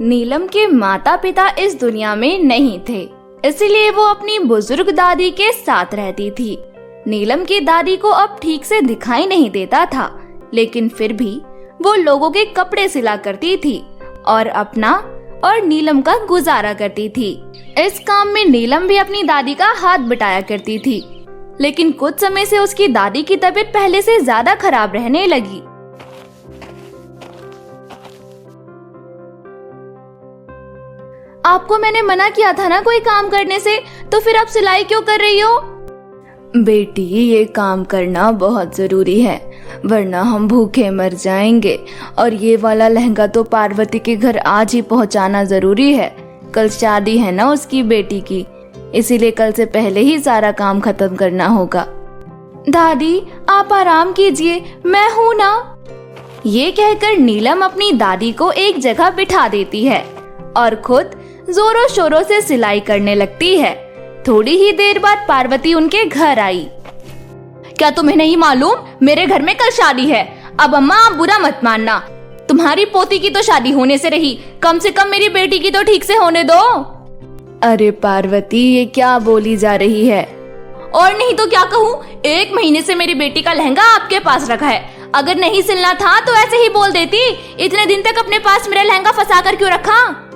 नीलम के माता पिता इस दुनिया में नहीं थे, इसलिए वो अपनी बुजुर्ग दादी के साथ रहती थी। नीलम की दादी को अब ठीक से दिखाई नहीं देता था, लेकिन फिर भी वो लोगों के कपड़े सिला करती थी और अपना और नीलम का गुजारा करती थी। इस काम में नीलम भी अपनी दादी का हाथ बटाया करती थी, लेकिन कुछ समय से उसकी दादी की तबीयत पहले से ज्यादा खराब रहने लगी। आपको मैंने मना किया था ना कोई काम करने से, तो फिर आप सिलाई क्यों कर रही हो? बेटी, ये काम करना बहुत जरूरी है, वरना हम भूखे मर जाएंगे। और ये वाला लहंगा तो पार्वती के घर आज ही पहुंचाना जरूरी है। कल शादी है ना उसकी बेटी की, इसीलिए कल से पहले ही सारा काम खत्म करना होगा। दादी आप आराम कीजिए, मैं हूँ ना। ये कहकर नीलम अपनी दादी को एक जगह बिठा देती है और खुद जोरों शोरों से सिलाई करने लगती है। थोड़ी ही देर बाद पार्वती उनके घर आई। क्या तुम्हें नहीं मालूम, मेरे घर में कल शादी है। अब अम्मा आप बुरा मत मानना, तुम्हारी पोती की तो शादी होने से रही, कम से कम मेरी बेटी की तो ठीक से होने दो। अरे पार्वती, ये क्या बोली जा रही है? और नहीं तो क्या कहूँ, 1 महीने से मेरी बेटी का लहंगा आपके पास रखा है। अगर नहीं सिलना था तो ऐसे ही बोल देती। इतने दिन तक अपने पास मेरा लहंगा फंसा कर क्यों रखा?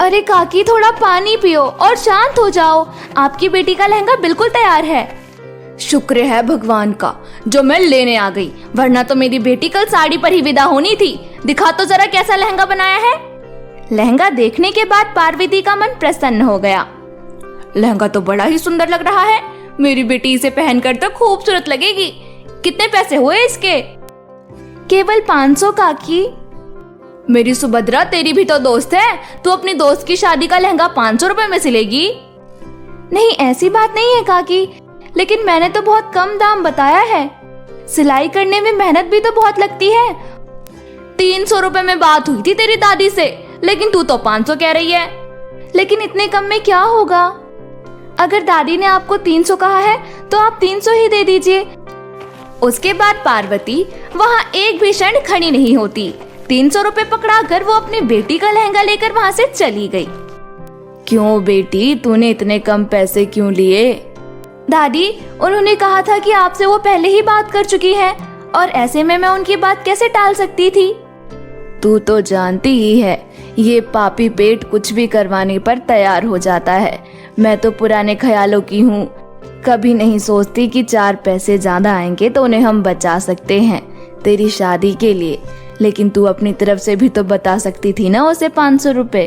अरे काकी, थोड़ा पानी पियो और शांत हो जाओ। आपकी बेटी का लहंगा बिल्कुल तैयार है। शुक्र है भगवान का जो मैं लेने आ गई, वरना तो मेरी बेटी कल साड़ी पर ही विदा होनी थी। दिखा तो जरा कैसा लहंगा बनाया है। लहंगा देखने के बाद पार्वती का मन प्रसन्न हो गया। लहंगा तो बड़ा ही सुंदर लग रहा है, मेरी बेटी इसे पहनकर तो खूबसूरत लगेगी। कितने पैसे हुए इसके? केवल 500 काकी। मेरी सुभद्रा, तेरी भी तो दोस्त है, तू अपनी दोस्त की शादी का लहंगा 500 रुपए में सिलेगी? नहीं, ऐसी बात नहीं है काकी, लेकिन मैंने तो बहुत कम दाम बताया है। सिलाई करने में मेहनत भी तो बहुत लगती है। 300 रुपए में बात हुई थी तेरी दादी से, लेकिन तू तो 500 कह रही है। लेकिन इतने कम में क्या होगा? अगर दादी ने आपको 300 कहा है तो आप 300 ही दे दीजिए। उसके बाद पार्वती वहाँ एक भी क्षण खड़ी नहीं होती। 300 रुपए पकड़ा कर वो अपनी बेटी का लहंगा लेकर वहाँ से चली गई। क्यों बेटी, तूने इतने कम पैसे क्यों लिए? दादी, उन्होंने कहा था कि आपसे वो पहले ही बात कर चुकी है, और ऐसे में मैं उनकी बात कैसे टाल सकती थी? तू तो जानती ही है, ये पापी पेट कुछ भी करवाने पर तैयार हो जाता है। मैं तो पुराने ख्यालों की हूँ, कभी नहीं सोचती कि 4 पैसे ज्यादा आएंगे तो उन्हें हम बचा सकते हैं तेरी शादी के लिए। लेकिन तू अपनी तरफ से भी तो बता सकती थी ना उसे 500 रुपए।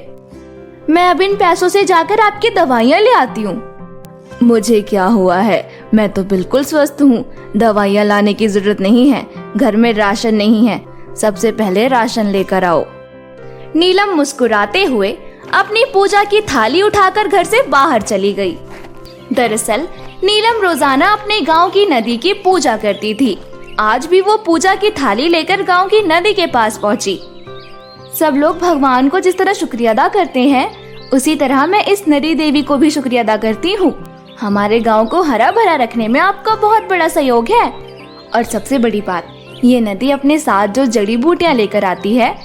मैं अब इन पैसों से जाकर आपकी दवाइयाँ ले आती हूँ। मुझे क्या हुआ है, मैं तो बिल्कुल स्वस्थ हूँ। दवाइयाँ लाने की जरूरत नहीं है, घर में राशन नहीं है, सबसे पहले राशन लेकर आओ। नीलम मुस्कुराते हुए अपनी पूजा की थाली उठाकर घर से बाहर चली गई। दरअसल नीलम रोजाना अपने गांव की नदी की पूजा करती थी। आज भी वो पूजा की थाली लेकर गांव की नदी के पास पहुंची। सब लोग भगवान को जिस तरह शुक्रिया अदा करते हैं, उसी तरह मैं इस नदी देवी को भी शुक्रिया अदा करती हूँ। हमारे गांव को हरा भरा रखने में आपका बहुत बड़ा सहयोग है। और सबसे बड़ी बात, ये नदी अपने साथ जो जड़ी बूटियाँ लेकर आती है,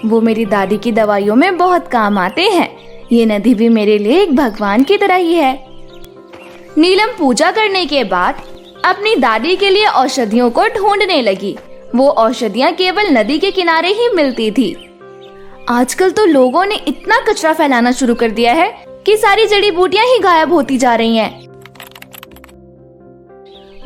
वो मेरी दादी की दवाइयों में बहुत काम आते हैं। ये नदी भी मेरे लिए एक भगवान की तरह ही है। नीलम पूजा करने के बाद अपनी दादी के लिए औषधियों को ढूंढने लगी। वो औषधियाँ केवल नदी के किनारे ही मिलती थी। आजकल तो लोगों ने इतना कचरा फैलाना शुरू कर दिया है कि सारी जड़ी बूटियां ही गायब होती जा रही हैं।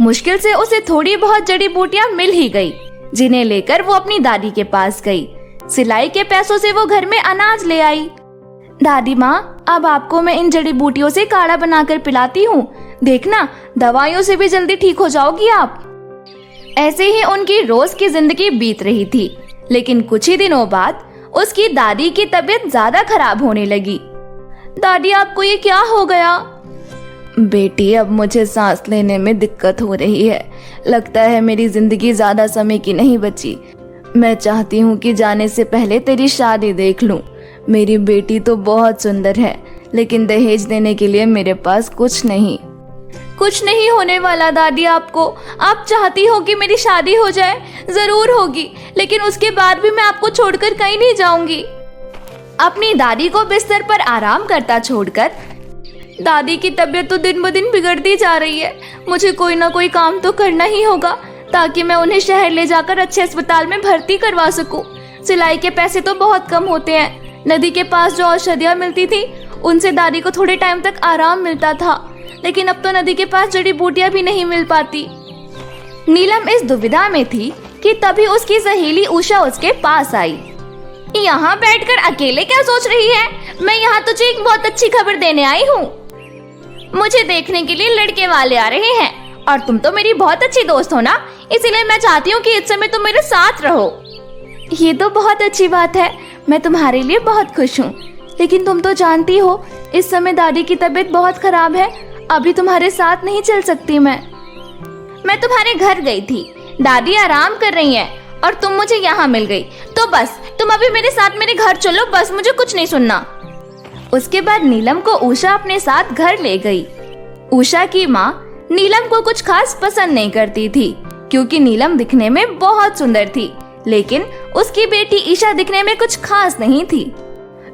मुश्किल से उसे थोड़ी बहुत जड़ी बूटियां मिल ही गई, जिन्हें लेकर वो अपनी दादी के पास गई। सिलाई के पैसों से वो घर में अनाज ले आई। दादी माँ, अब आपको मैं इन जड़ी बूटियों से काढ़ा बनाकर पिलाती हूँ। देखना, दवाइयों से भी जल्दी ठीक हो जाओगी आप। ऐसे ही उनकी रोज की जिंदगी बीत रही थी, लेकिन कुछ ही दिनों बाद उसकी दादी की तबीयत ज्यादा खराब होने लगी। दादी, आपको ये क्या हो गया? बेटी, अब मुझे सांस लेने में दिक्कत हो रही है। लगता है मेरी जिंदगी ज्यादा समय की नहीं बची। मैं चाहती हूँ कि जाने से पहले तेरी शादी देख लूं। मेरी बेटी तो बहुत सुंदर है, लेकिन दहेज देने के लिए मेरे पास कुछ नहीं। कुछ नहीं होने वाला दादी आपको। आप चाहती हो कि मेरी शादी हो जाए? जरूर होगी, लेकिन उसके बाद भी मैं आपको छोड़कर कहीं नहीं जाऊंगी। अपनी दादी को बिस्तर पर आराम करता छोड़कर, दादी की तबीयत तो दिन ब दिन बिगड़ती जा रही है। मुझे कोई ना कोई काम तो करना ही होगा ताकि मैं उन्हें शहर ले जाकर अच्छे अस्पताल में भर्ती करवा सकूं। सिलाई के पैसे तो बहुत कम होते हैं। नदी के पास जो औषधियाँ मिलती थी उनसे दादी को थोड़े टाइम तक आराम मिलता था, लेकिन अब तो नदी के पास जड़ी बूटियां भी नहीं मिल पाती। नीलम इस दुविधा में थी कि तभी उसकी सहेली उषा उसके पास आई। यहाँ बैठकर अकेले क्या सोच रही है? मैं यहाँ तुझे एक बहुत अच्छी खबर देने आई हूँ। मुझे देखने के लिए लड़के वाले आ रहे हैं और तुम तो मेरी बहुत अच्छी दोस्त हो ना, इसीलिए मैं चाहती हूँ कि इस समय तुम मेरे साथ रहो। ये तो बहुत अच्छी बात है, मैं तुम्हारे लिए बहुत खुश हूँ, लेकिन तुम तो जानती हो इस समय दादी की तबीयत बहुत खराब है। अभी तुम्हारे साथ नहीं चल सकती मैं तुम्हारे घर गई थी, दादी आराम कर रही हैं और तुम मुझे यहाँ मिल गई, तो बस तुम अभी मेरे साथ मेरे घर चलो, बस मुझे कुछ नहीं सुनना। उसके बाद नीलम को उषा अपने साथ घर ले गई। उषा की माँ नीलम को कुछ खास पसंद नहीं करती थी क्योंकि नीलम दिखने में बहुत सुंदर थी, लेकिन उसकी बेटी ईशा दिखने में कुछ खास नहीं थी।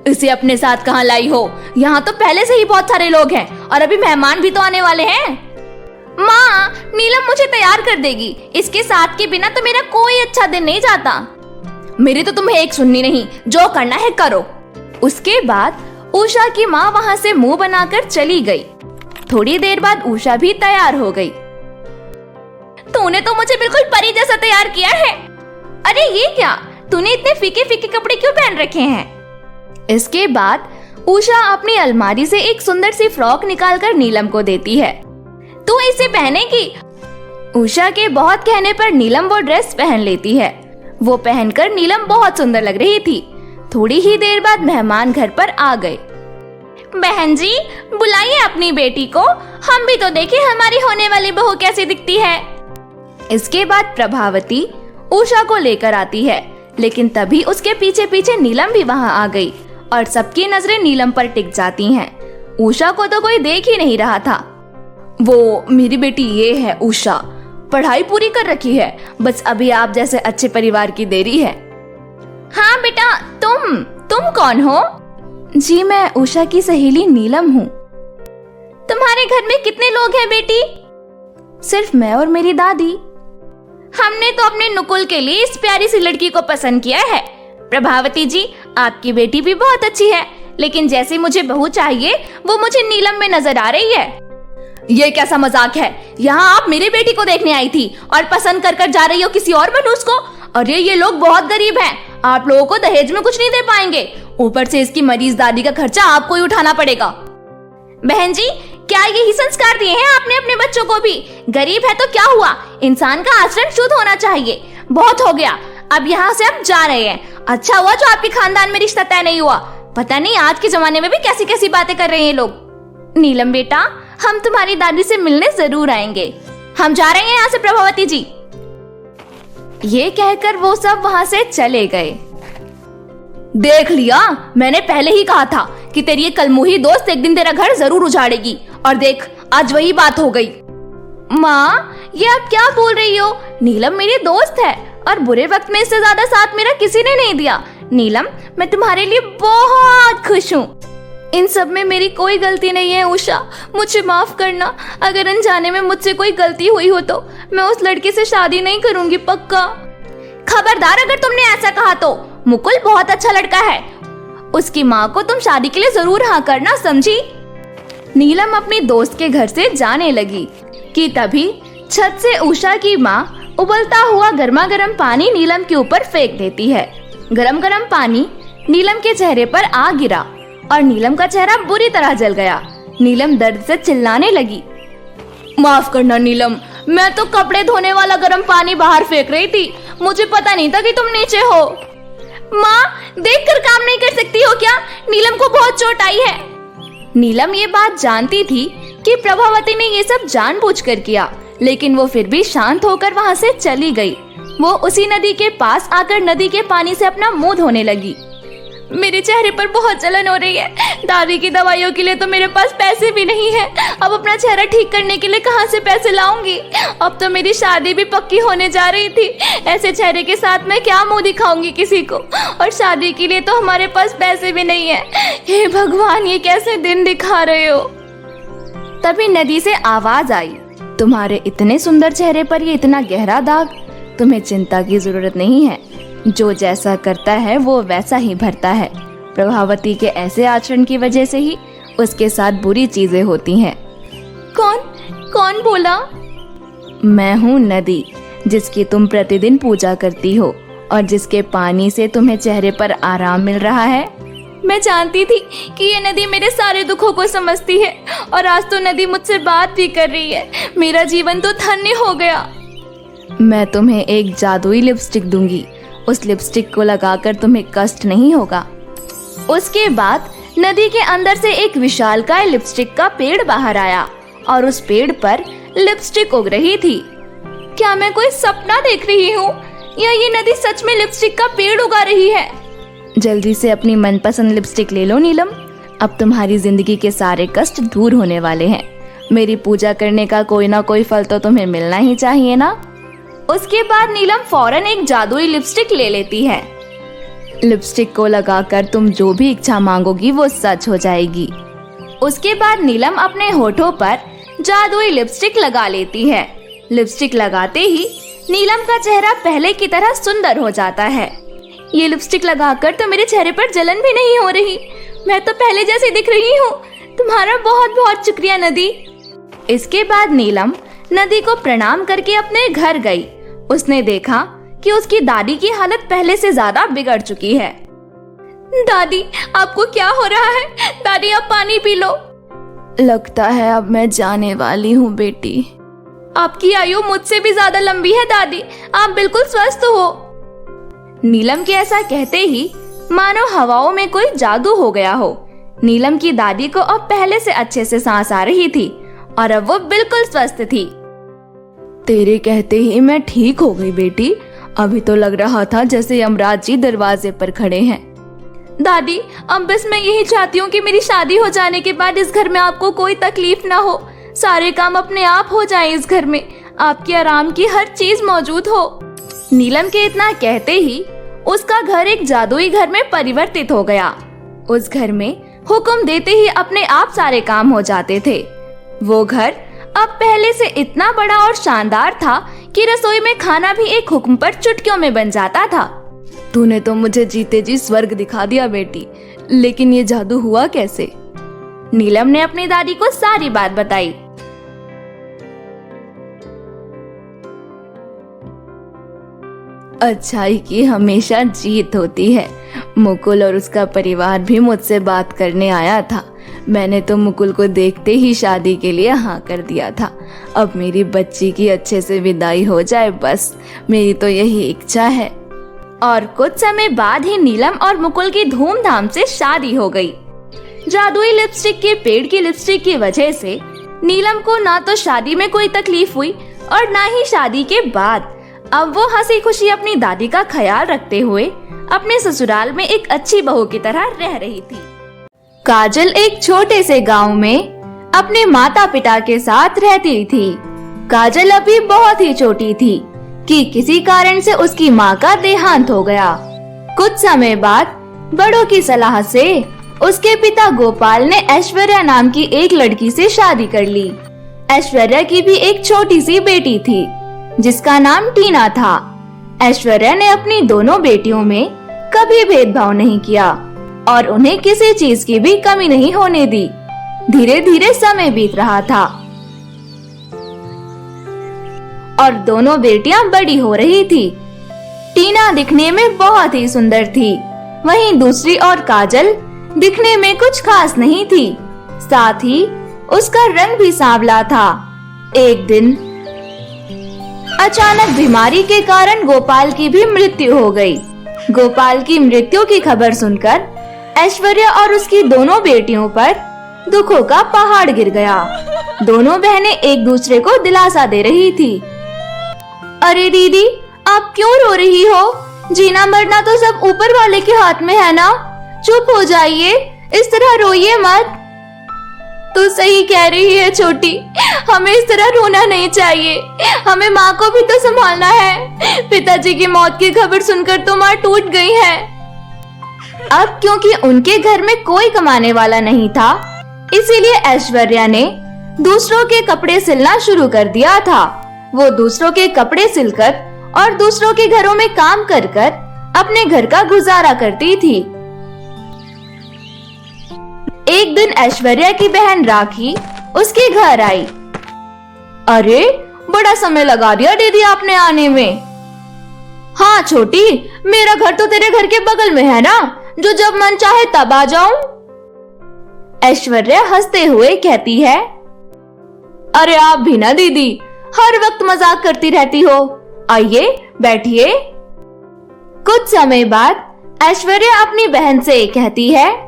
इसे अपने साथ कहाँ लाई हो? यहाँ तो पहले से ही बहुत सारे लोग हैं और अभी मेहमान भी तो आने वाले हैं। माँ, नीलम मुझे तैयार कर देगी, इसके साथ के बिना तो मेरा कोई अच्छा दिन नहीं जाता। मेरी तो तुम्हें एक सुननी नहीं, जो करना है करो। उसके बाद उषा की माँ वहाँ से मुंह बनाकर चली गई। थोड़ी देर बाद उषा भी तैयार हो गई। तूने तो मुझे बिल्कुल परी जैसा तैयार किया है। अरे ये क्या, तूने इतने फीके फीके कपड़े क्यों पहन रखे हैं? इसके बाद उषा अपनी अलमारी से एक सुंदर सी फ्रॉक निकालकर नीलम को देती है। तू इसे पहनेगी? उषा के बहुत कहने पर नीलम वो ड्रेस पहन लेती है। वो पहनकर नीलम बहुत सुंदर लग रही थी। थोड़ी ही देर बाद मेहमान घर पर आ गए। बहन जी, बुलाइए अपनी बेटी को, हम भी तो देखें हमारी होने वाली बहू कैसी दिखती है। इसके बाद प्रभावती उषा को लेकर आती है, लेकिन तभी उसके पीछे पीछे नीलम भी वहां आ गई और सबकी नजरें नीलम पर टिक जाती हैं। उषा को तो कोई देख ही नहीं रहा था। वो मेरी बेटी ये है उषा, पढ़ाई पूरी कर रखी है, बस अभी आप जैसे अच्छे परिवार की देरी है। हाँ बेटा, तुम कौन हो? जी मैं उषा की सहेली नीलम हूँ। तुम्हारे घर में कितने लोग हैं बेटी? सिर्फ मैं और मेरी दादी। हमने तो अपने नुकुल के लिए इस प्यारी सी लड़की को पसंद किया है। प्रभावती जी, आपकी बेटी भी बहुत अच्छी है, लेकिन जैसे मुझे बहू चाहिए वो मुझे नीलम में नजर आ रही है। ये कैसा मजाक है? यहाँ आप मेरी बेटी को देखने आई थी और पसंद कर जा रही हो किसी और मनुष्य को। अरे ये लोग बहुत गरीब हैं, आप लोगों को दहेज में कुछ नहीं दे पाएंगे, ऊपर से इसकी मरीज दादी का खर्चा आपको ही उठाना पड़ेगा। बहन जी, क्या यही संस्कार दिए हैं आपने अपने बच्चों को भी? गरीब है तो क्या हुआ, इंसान का आचरण शुद्ध होना चाहिए। बहुत हो गया, अब यहाँ से हम जा रहे हैं। अच्छा हुआ जो आपके खानदान में रिश्ता तय नहीं हुआ, पता नहीं आज के जमाने में भी कैसी कैसी बातें कर रहे हैं लोग। नीलम बेटा, हम तुम्हारी दादी से मिलने जरूर आएंगे। हम जा रहे हैं यहाँ से प्रभावती जी। ये कहकर वो सब वहाँ से चले गए। देख लिया, मैंने पहले ही कहा था कि तेरी ये कलमुही दोस्त एक दिन तेरा घर जरूर उजाड़ेगी, और देख आज वही बात हो गई। माँ, ये आप क्या बोल रही हो? नीलम मेरी दोस्त है और बुरे वक्त में इससे ज्यादा साथ मेरा किसी ने नहीं दिया। नीलम, मैं तुम्हारे लिए बहुत खुश हूँ। इन सब में मेरी कोई गलती नहीं है उषा, मुझे माफ करना। अगर अनजाने में मुझसे कोई गलती हुई हो तो मैं उस लड़की से शादी नहीं करूंगी, पक्का। खबरदार अगर तुमने ऐसा कहा तो। मुकुल बहुत अच्छा लड़का है, उसकी माँ को तुम शादी के लिए जरूर हाँ करना, समझी? नीलम अपनी दोस्त के घर से जाने लगी कि तभी छत से उषा की माँ उबलता हुआ गर्मा गर्म पानी नीलम के ऊपर फेंक देती है। गरम गरम पानी नीलम के चेहरे पर आ गिरा और नीलम का चेहरा बुरी तरह जल गया। नीलम दर्द से चिल्लाने लगी। माफ करना नीलम, मैं तो कपड़े धोने वाला गर्म पानी बाहर फेंक रही थी, मुझे पता नहीं था कि तुम नीचे हो। माँ, देखकर काम नहीं कर सकती हो क्या? नीलम को बहुत चोट आई है। नीलम ये बात जानती थी कि प्रभावती ने ये सब जानबूझकर किया, लेकिन वो फिर भी शांत होकर वहाँ से चली गई। वो उसी नदी के पास आकर नदी के पानी से अपना मुंह धोने लगी। मेरे चेहरे पर बहुत जलन हो रही है। दादी की दवाइयों के लिए तो मेरे पास पैसे भी नहीं है। अब अपना चेहरा ठीक करने के लिए कहाँ से पैसे लाऊंगी? अब तो मेरी शादी भी पक्की होने जा रही थी। ऐसे चेहरे के साथ मैं क्या मुंह दिखाऊंगी किसी को? और शादी के लिए तो हमारे पास पैसे भी नहीं है। हे भगवान, ये कैसे दिन दिखा रहे हो? तभी नदी से आवाज आई, तुम्हारे इतने सुंदर चेहरे पर ये इतना गहरा दाग? तुम्हें चिंता की जरूरत नहीं है। जो जैसा करता है वो वैसा ही भरता है। प्रभावती के ऐसे आचरण की वजह से ही उसके साथ बुरी चीजें होती हैं। कौन बोला? मैं हूँ नदी, जिसकी तुम प्रतिदिन पूजा करती हो और जिसके पानी से तुम्हें चेहरे पर आराम मिल रहा है। मैं जानती थी कि ये नदी मेरे सारे दुखों को समझती है और आज तो नदी मुझसे बात भी कर रही है। मेरा जीवन तो धन्य हो गया। मैं तुम्हें एक जादुई लिपस्टिक दूंगी। उस लिपस्टिक को लगाकर तुम्हें कष्ट नहीं होगा। उसके बाद नदी के अंदर से एक विशालकाय लिपस्टिक का पेड़ बाहर आया और उस पेड़ पर लिपस्टिक उग रही थी। क्या मैं कोई सपना देख रही हूँ या ये नदी सच में लिपस्टिक का पेड़ उगा रही है? जल्दी से अपनी मनपसंद लिपस्टिक ले लो नीलम। अब तुम्हारी जिंदगी के सारे कष्ट दूर होने वाले हैं। मेरी पूजा करने का कोई ना कोई फल तो तुम्हें मिलना ही चाहिए ना। उसके बाद नीलम फौरन एक जादुई लिपस्टिक ले लेती है। लिपस्टिक को लगाकर तुम जो भी इच्छा मांगोगी वो सच हो जाएगी। उसके बाद नीलम अपने होठों पर जादुई लिपस्टिक लगा लेती है। लिपस्टिक लगाते ही नीलम का चेहरा पहले की तरह सुंदर हो जाता है। ये लिपस्टिक लगाकर तो मेरे चेहरे पर जलन भी नहीं हो रही। मैं तो पहले जैसी दिख रही हूँ। तुम्हारा बहुत बहुत शुक्रिया नदी। इसके बाद नीलम नदी को प्रणाम करके अपने घर गई। उसने देखा कि उसकी दादी की हालत पहले से ज्यादा बिगड़ चुकी है। दादी, आपको क्या हो रहा है? दादी, आप पानी पी लो। लगता है अब मैं जाने वाली हूँ बेटी। आपकी आयु मुझसे भी ज्यादा लंबी है दादी। आप बिल्कुल स्वस्थ हो। नीलम के ऐसा कहते ही मानो हवाओं में कोई जादू हो गया हो। नीलम की दादी को अब पहले से अच्छे से सांस आ रही थी और अब वो बिल्कुल स्वस्थ थी। तेरे कहते ही मैं ठीक हो गई बेटी। अभी तो लग रहा था जैसे यमराज जी दरवाजे पर खड़े हैं। दादी, अब बस मैं यही चाहती हूँ कि मेरी शादी हो जाने के बाद इस घर में आपको कोई तकलीफ ना हो। सारे काम अपने आप हो जाएं इस घर में। आपके आराम की हर चीज मौजूद हो। नीलम के इतना कहते ही उसका घर एक जादुई घर में परिवर्तित हो गया। उस घर में हुक्म देते ही अपने आप सारे काम हो जाते थे। वो घर अब पहले से इतना बड़ा और शानदार था कि रसोई में खाना भी एक हुक्म पर चुटकियों में बन जाता था। तूने तो मुझे जीते जी स्वर्ग दिखा दिया बेटी, लेकिन ये जादू हुआ कैसे? नीलम ने अपनी दादी को सारी बात बताई। अच्छाई की हमेशा जीत होती है। मुकुल और उसका परिवार भी मुझसे बात करने आया था। मैंने तो मुकुल को देखते ही शादी के लिए हाँ कर दिया था। अब मेरी बच्ची की अच्छे से विदाई हो जाए, बस मेरी तो यही इच्छा है। और कुछ समय बाद ही नीलम और मुकुल की धूमधाम से शादी हो गई। जादुई लिपस्टिक के पेड़ की लिपस्टिक की वजह से नीलम को ना तो शादी में कोई तकलीफ हुई और ना ही शादी के बाद। अब वो हंसी खुशी अपनी दादी का ख्याल रखते हुए अपने ससुराल में एक अच्छी बहू की तरह रह रही थी। काजल एक छोटे से गांव में अपने माता पिता के साथ रहती थी। काजल अभी बहुत ही छोटी थी कि किसी कारण से उसकी माँ का देहांत हो गया। कुछ समय बाद बड़ों की सलाह से उसके पिता गोपाल ने ऐश्वर्या नाम की एक लड़की से शादी कर ली। ऐश्वर्या की भी एक छोटी सी बेटी थी जिसका नाम टीना था। ऐश्वर्या ने अपनी दोनों बेटियों में कभी भेदभाव नहीं किया और उन्हें किसी चीज की भी कमी नहीं होने दी। धीरे धीरे समय बीत रहा था और दोनों बेटियां बड़ी हो रही थी। टीना दिखने में बहुत ही सुंदर थी, वहीं दूसरी और काजल दिखने में कुछ खास नहीं थी। साथ ही उसका रंग भी सांवला था। एक दिन अचानक बीमारी के कारण गोपाल की भी मृत्यु हो गई। गोपाल की मृत्यु की खबर सुनकर ऐश्वर्या और उसकी दोनों बेटियों पर दुखों का पहाड़ गिर गया। दोनों बहनें एक दूसरे को दिलासा दे रही थी। अरे दीदी, आप क्यों रो रही हो? जीना मरना तो सब ऊपर वाले के हाथ में है ना। चुप हो जाइए, इस तरह रोइए मत। तू सही कह रही है छोटी, हमें इस तरह रोना नहीं चाहिए। हमें माँ को भी तो संभालना है। पिताजी की मौत की खबर सुनकर तो माँ टूट गई है। अब क्योंकि उनके घर में कोई कमाने वाला नहीं था, इसीलिए ऐश्वर्या ने दूसरों के कपड़े सिलना शुरू कर दिया था। वो दूसरों के कपड़े सिलकर और दूसरों के घरों में काम कर कर अपने घर का गुजारा करती थी। एक दिन ऐश्वर्या की बहन राखी उसके घर आई। अरे, बड़ा समय लगा दिया दीदी आपने आने में। हाँ छोटी, मेरा घर तो तेरे घर के बगल में है ना, जो जब मन चाहे तब आ जाऊं। ऐश्वर्या हंसते हुए कहती है। अरे आप भी ना दीदी, हर वक्त मजाक करती रहती हो। आइए बैठिए। कुछ समय बाद ऐश्वर्या अपनी बहन से कहती है,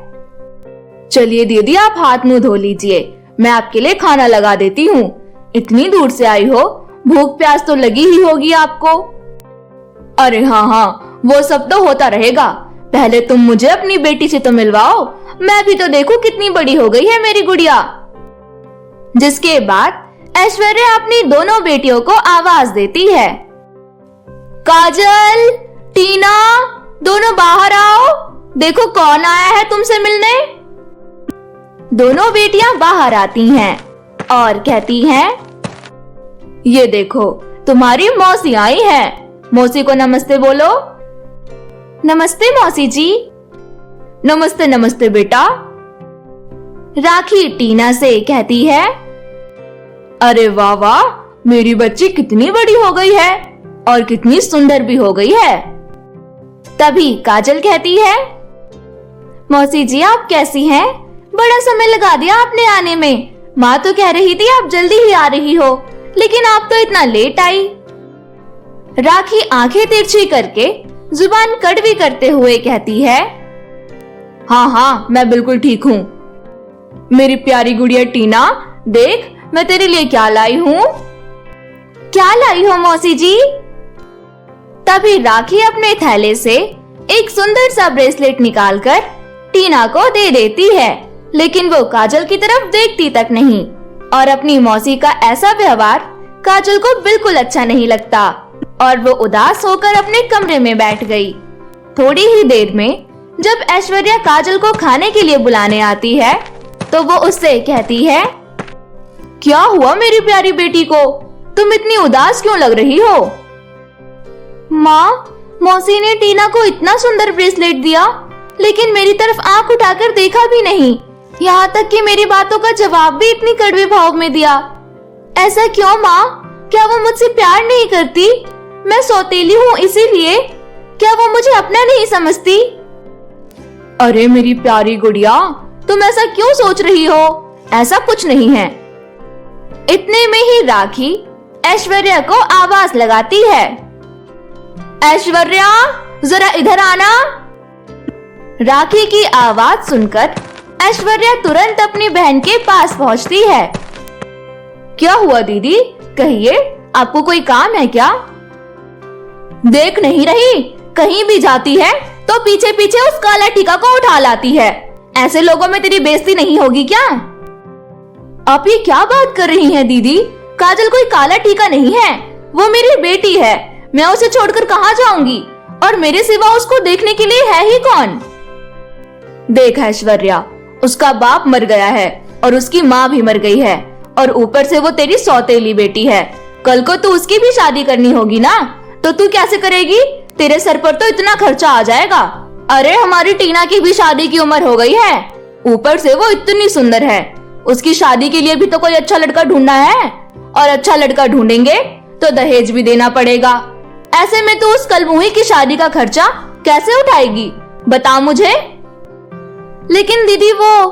चलिए दीदी आप हाथ मुंह धो लीजिए, मैं आपके लिए खाना लगा देती हूँ। इतनी दूर से आई हो, भूख प्यास तो लगी ही होगी आपको। अरे हाँ, वो सब तो होता रहेगा। पहले तुम मुझे अपनी बेटी से तो मिलवाओ, मैं भी तो देखूं कितनी बड़ी हो गई है मेरी गुड़िया। जिसके बाद ऐश्वर्या अपनी दोनों बेटियों को आवाज देती है। काजल, टीना, दोनों बाहर आओ, देखो कौन आया है तुमसे मिलने। दोनों बेटियां बाहर आती हैं और कहती हैं, ये देखो तुम्हारी मौसी आई है। मौसी को नमस्ते बोलो। नमस्ते मौसी जी। नमस्ते नमस्ते बेटा। राखी टीना से कहती है, अरे वाह वाह, मेरी बच्ची कितनी बड़ी हो गई है और कितनी सुंदर भी हो गई है। तभी काजल कहती है, मौसी जी आप कैसी हैं? बड़ा समय लगा दिया आपने आने में। माँ तो कह रही थी आप जल्दी ही आ रही हो, लेकिन आप तो इतना लेट आई। राखी आंखें तिरछी करके जुबान कड़वी करते हुए कहती है, हाँ हाँ मैं बिल्कुल ठीक हूँ। मेरी प्यारी गुड़िया टीना, देख मैं तेरे लिए क्या लाई हूँ। क्या लाई हो मौसी जी? तभी राखी अपने थैले से एक सुंदर सा ब्रेसलेट निकालकर टीना को दे देती है, लेकिन वो काजल की तरफ देखती तक नहीं। और अपनी मौसी का ऐसा व्यवहार काजल को बिल्कुल अच्छा नहीं लगता और वो उदास होकर अपने कमरे में बैठ गई। थोड़ी ही देर में जब ऐश्वर्या काजल को खाने के लिए बुलाने आती है, तो वो उससे कहती है, क्या हुआ मेरी प्यारी बेटी को? तुम इतनी उदास क्यों लग रही हो? माँ, मौसी ने टीना को इतना सुंदर ब्रेसलेट दिया, लेकिन मेरी तरफ आंख उठाकर देखा भी नहीं। यहाँ तक कि मेरी बातों का जवाब भी इतनी कड़वे भाव में दिया। ऐसा क्यों माँ? क्या वो मुझसे प्यार नहीं करती? मैं सौतेली हूँ इसीलिए? क्या वो मुझे अपना नहीं समझती? अरे मेरी प्यारी गुड़िया, तुम ऐसा क्यों सोच रही हो? ऐसा कुछ नहीं है। इतने में ही राखी ऐश्वर्या को आवाज लगाती है, ऐश्वर्या जरा इधर आना। राखी की आवाज सुनकर ऐश्वर्या तुरंत अपनी बहन के पास पहुंचती है। क्या हुआ दीदी, कहिए, आपको कोई काम है क्या? देख नहीं रही, कहीं भी जाती है तो पीछे पीछे उस काला टीका को उठा लाती है। ऐसे लोगों में तेरी बेइज्जती नहीं होगी क्या? आप ये क्या बात कर रही हैं दीदी? काजल कोई काला टीका नहीं है, वो मेरी बेटी है। मैं उसे छोड़कर कहाँ जाऊंगी? और मेरे सिवा उसको देखने के लिए है ही कौन? देख ऐश्वर्या, उसका बाप मर गया है और उसकी माँ भी मर गई है, और ऊपर से वो तेरी सौतेली बेटी है। कल को तो उसकी भी शादी करनी होगी ना, तो तू कैसे करेगी? तेरे सर पर तो इतना खर्चा आ जाएगा। अरे हमारी टीना की भी शादी की उम्र हो गई है, ऊपर से वो इतनी सुंदर है। उसकी शादी के लिए भी तो कोई अच्छा लड़का ढूंढना है, और अच्छा लड़का ढूंढेंगे तो दहेज भी देना पड़ेगा। ऐसे में तू उस कलमुही की शादी का खर्चा कैसे उठाएगी, बता मुझे। लेकिन दीदी वो,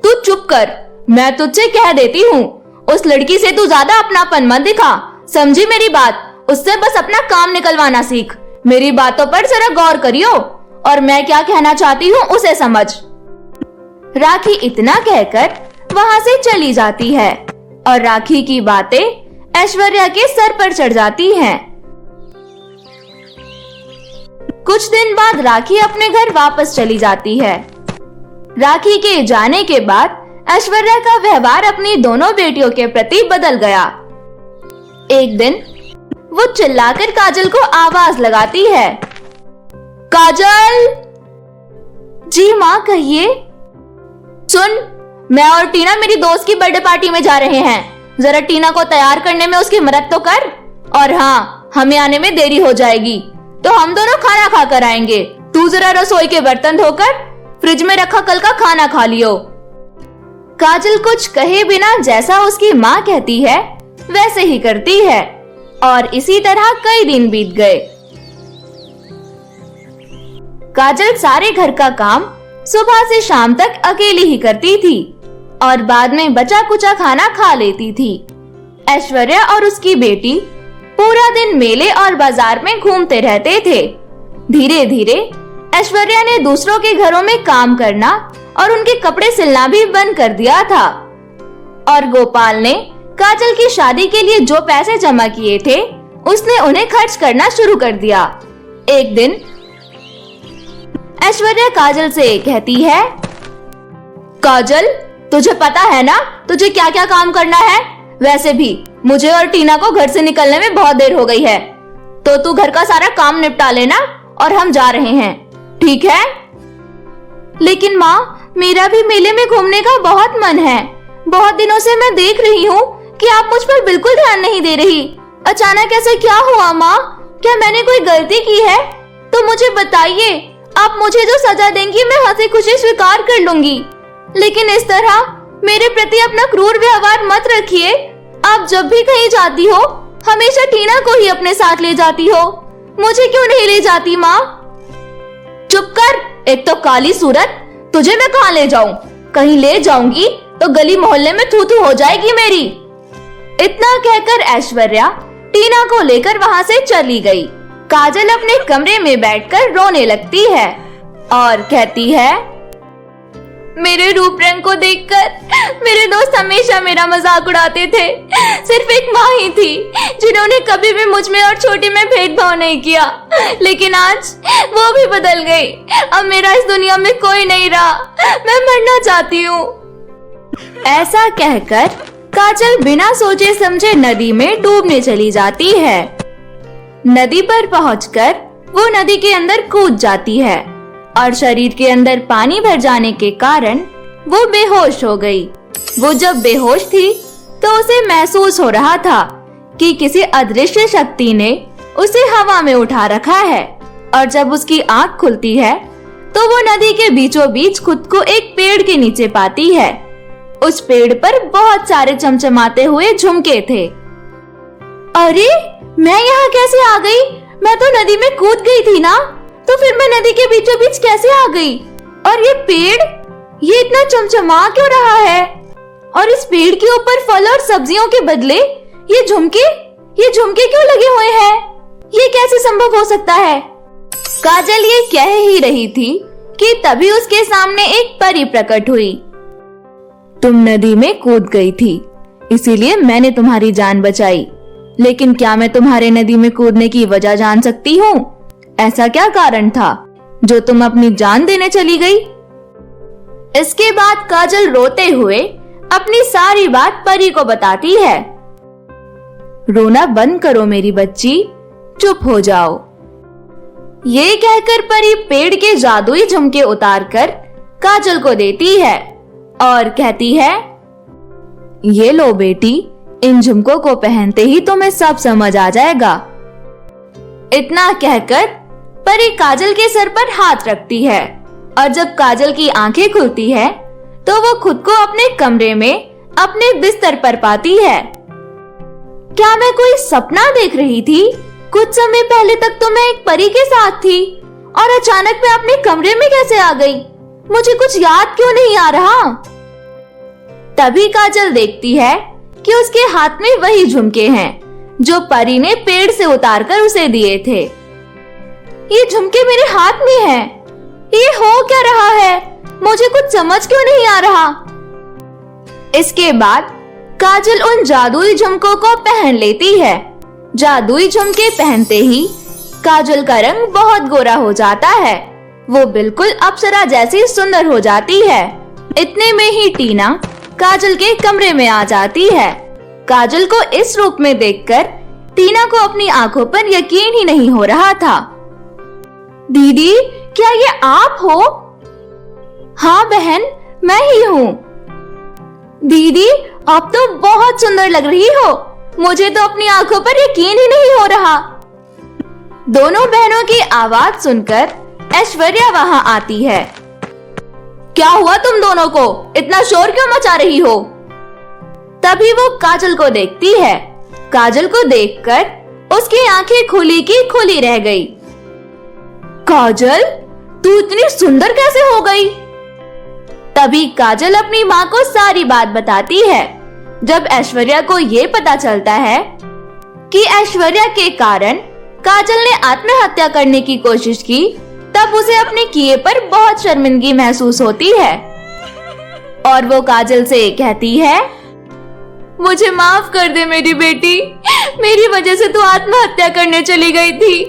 तू चुप कर, मैं तुझसे कह देती हूँ, उस लड़की से तू ज्यादा अपनापन मत दिखा, समझी मेरी बात? उससे बस अपना काम निकलवाना सीख। मेरी बातों पर जरा गौर करियो, और मैं क्या कहना चाहती हूँ उसे समझ। राखी इतना कहकर वहाँ से चली जाती है, और राखी की बातें ऐश्वर्या के सर पर चढ़ जाती हैं। कुछ दिन बाद राखी अपने घर वापस चली जाती है। राखी के जाने के बाद ऐश्वर्या का व्यवहार अपनी दोनों बेटियों के प्रति बदल गया। एक दिन वो चिल्लाकर काजल को आवाज लगाती है, काजल। जी माँ, कहिए। सुन, मैं और टीना मेरी दोस्त की बर्थडे पार्टी में जा रहे हैं। जरा टीना को तैयार करने में उसकी मदद तो कर। और हाँ, हमें आने में देरी हो जाएगी तो हम दोनों खाना खा कर आएंगे। तू जरा रसोई के बर्तन धोकर फ्रिज में रखा कल का खाना खा लियो। काजल कुछ कहे बिना जैसा उसकी माँ कहती है वैसे ही करती है और इसी तरह कई दिन बीत गए। काजल सारे घर का काम सुबह से शाम तक अकेली ही करती थी और बाद में बचा कुचा खाना खा लेती थी। ऐश्वर्या और उसकी बेटी पूरा दिन मेले और बाजार में घूमते रहते थे। धीरे धीरे ऐश्वर्या ने दूसरों के घरों में काम करना और उनके कपड़े सिलना भी बंद कर दिया था और गोपाल ने काजल की शादी के लिए जो पैसे जमा किए थे उसने उन्हें खर्च करना शुरू कर दिया। एक दिन ऐश्वर्या काजल से कहती है, काजल, तुझे पता है ना तुझे क्या क्या काम करना है? वैसे भी मुझे और टीना को घर से निकलने में बहुत देर हो गई है, तो तू घर का सारा काम निपटा लेना और हम जा रहे हैं, ठीक है? लेकिन माँ, मेरा भी मेले में घूमने का बहुत मन है। बहुत दिनों से मैं देख रही हूँ कि आप मुझ पर बिल्कुल ध्यान नहीं दे रही। अचानक ऐसे क्या हुआ माँ? क्या मैंने कोई गलती की है? तो मुझे बताइए। आप मुझे जो सजा देंगी मैं हंसी खुशी स्वीकार कर लूंगी, लेकिन इस तरह मेरे प्रति अपना क्रूर व्यवहार मत रखिए। आप जब भी कहीं जाती हो हमेशा टीना को ही अपने साथ ले जाती हो, मुझे क्यों नहीं ले जाती माँ? चुप कर, एक तो काली सूरत, तुझे मैं कहाँ ले जाऊं? कहीं ले जाऊंगी तो गली मोहल्ले में थू थू हो जाएगी मेरी। इतना कहकर ऐश्वर्या टीना को लेकर वहाँ से चली गई। काजल अपने कमरे में बैठकर रोने लगती है और कहती है, मेरे रूप रंग को देखकर मेरे दोस्त हमेशा मेरा मजाक उड़ाते थे। सिर्फ एक माँ ही थी जिन्होंने कभी भी मुझ में और छोटी में भेदभाव नहीं किया, लेकिन आज वो भी बदल गई। अब मेरा इस दुनिया में कोई नहीं रहा, मैं मरना चाहती हूँ। ऐसा कहकर काजल बिना सोचे समझे नदी में डूबने चली जाती है। नदी पर पहुंचकर वो नदी के अंदर कूद जाती है और शरीर के अंदर पानी भर जाने के कारण वो बेहोश हो गई। वो जब बेहोश थी तो उसे महसूस हो रहा था कि किसी अदृश्य शक्ति ने उसे हवा में उठा रखा है और जब उसकी आंख खुलती है तो वो नदी के बीचों बीच खुद को एक पेड़ के नीचे पाती है। उस पेड़ पर बहुत सारे चमचमाते हुए झुमके थे। अरे, मैं यहाँ कैसे आ गई? मैं तो नदी में कूद गई थी ना, तो फिर मैं नदी के बीचों बीच कैसे आ गई? और ये पेड़, ये इतना चमचमा क्यों रहा है? और इस पेड़ के ऊपर फल और सब्जियों के बदले ये झुमके क्यों लगे हुए हैं? ये कैसे संभव हो सकता है? काजल ये कह ही रही थी कि तभी उसके सामने एक परी प्रकट हुई। तुम नदी में कूद गई थी, इसीलिए मैंने तुम्हारी जान बचाई। लेकिन क्या मैं तुम्हारे नदी में कूदने की वजह जान सकती हूँ? ऐसा क्या कारण था जो तुम अपनी जान देने चली गई? इसके बाद काजल रोते हुए अपनी सारी बात परी को बताती है। रोना बंद करो मेरी बच्ची, चुप हो जाओ। ये कहकर परी पेड़ के जादुई झुमके उतारकर काजल को देती है और कहती है, ये लो बेटी, इन झुमकों को पहनते ही तुम्हें सब समझ आ जाएगा। इतना कहकर परी काजल के सर पर हाथ रखती है और जब काजल की आंखें खुलती है तो वो खुद को अपने कमरे में अपने बिस्तर पर पाती है। क्या मैं कोई सपना देख रही थी? कुछ समय पहले तक तो मैं एक परी के साथ थी और अचानक मैं अपने कमरे में कैसे आ गई? मुझे कुछ याद क्यों नहीं आ रहा? तभी काजल देखती है कि उसके हाथ में वही झुमके हैं जो परी ने पेड़ से उतारकर उसे दिए थे। ये झुमके मेरे हाथ में हैं। ये हो क्या रहा है? मुझे कुछ समझ क्यों नहीं आ रहा? इसके बाद काजल उन जादुई झुमकों को पहन लेती है। जादुई झुमके पहनते ही काजल का रंग बहुत गोरा हो जाता है। वो बिल्कुल अप्सरा जैसी सुंदर हो जाती है। इतने में ही टीना काजल के कमरे में आ जाती है। काजल को इस रूप में देखकर टीना को अपनी आंखों पर यकीन ही नहीं हो रहा था। दीदी, क्या ये आप हो? हाँ बहन, मैं ही हूँ। दीदी, आप तो बहुत सुंदर लग रही हो। मुझे तो अपनी आंखों पर यकीन ही नहीं हो रहा। दोनों बहनों की आवाज सुनकर ऐश्वर्या वहां आती है। क्या हुआ तुम दोनों को? इतना शोर क्यों मचा रही हो? तभी वो काजल को देखती है। काजल को देखकर उसकी आंखें खुली की खुली रह गई। काजल, तू इतनी सुंदर कैसे हो गई? तभी काजल अपनी माँ को सारी बात बताती है। जब ऐश्वर्या को ये पता चलता है कि ऐश्वर्या के कारण काजल ने आत्महत्या करने की कोशिश की, तब उसे अपने किए पर बहुत शर्मिंदगी महसूस होती है और वो काजल से कहती है, मुझे माफ कर दे मेरी बेटी। मेरी वजह से तू आत्महत्या करने चली गई थी।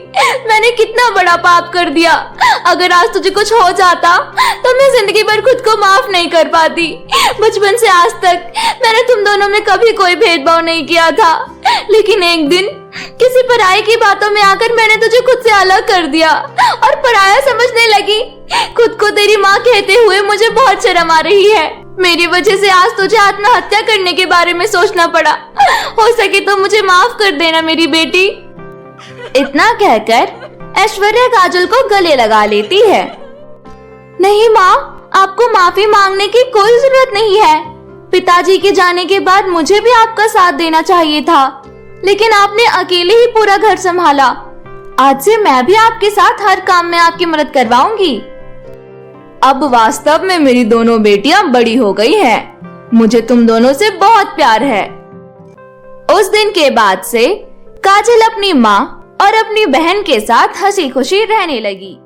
मैंने कितना बड़ा पाप कर दिया। अगर आज तुझे कुछ हो जाता तो मैं जिंदगी भर खुद को माफ नहीं कर पाती। बचपन से आज तक मैंने तुम दोनों में कभी कोई भेदभाव नहीं किया था, लेकिन एक दिन किसी पराये की बातों में आकर मैंने तुझे खुद से अलग कर दिया और पराया समझने लगी। खुद को तेरी माँ कहते हुए मुझे बहुत शर्म आ रही है। मेरी वजह से आज तुझे आत्महत्या करने के बारे में सोचना पड़ा। हो सके तो मुझे माफ कर देना मेरी बेटी। इतना कहकर ऐश्वर्या काजल को गले लगा लेती है। नहीं माँ, आपको माफी मांगने की कोई जरूरत नहीं है। पिताजी के जाने के बाद मुझे भी आपका साथ देना चाहिए था, लेकिन आपने अकेले ही पूरा घर संभाला। आज से मैं भी आपके साथ हर काम में आपकी मदद करवाऊंगी। अब वास्तव में मेरी दोनों बेटियां बड़ी हो गई हैं। मुझे तुम दोनों से बहुत प्यार है। उस दिन के बाद से काजल अपनी माँ और अपनी बहन के साथ हंसी खुशी रहने लगी।